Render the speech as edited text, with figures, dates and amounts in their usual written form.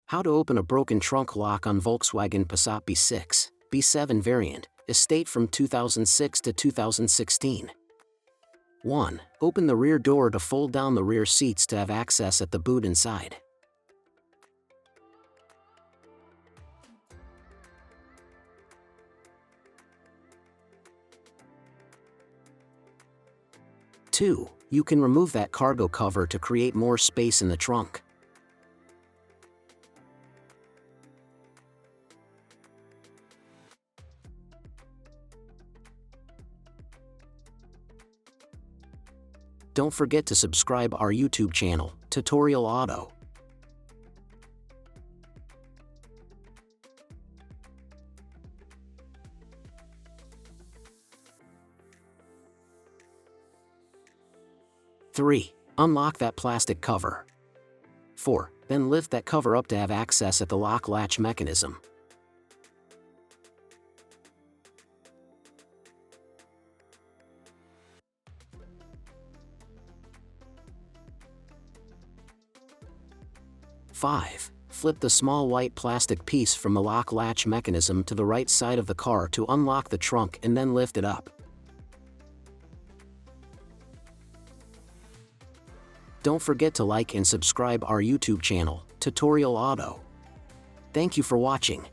How to open a broken trunk lock on Volkswagen Passat B6, B7 variant, estate from 2006 to 2016. 1. Open the rear door to fold down the rear seats to have access at the boot inside. 2. You can remove that cargo cover to create more space in the trunk. 3. Don't forget to subscribe our YouTube channel, Tutorial Auto. 3. Unlock that plastic cover. 4. Then lift that cover up to have access at the lock latch mechanism. 5. Flip the small white plastic piece from the lock latch mechanism to the right side of the car to unlock the trunk and then lift it up. Don't forget to like and subscribe our YouTube channel, Tutorial Auto. Thank you for watching.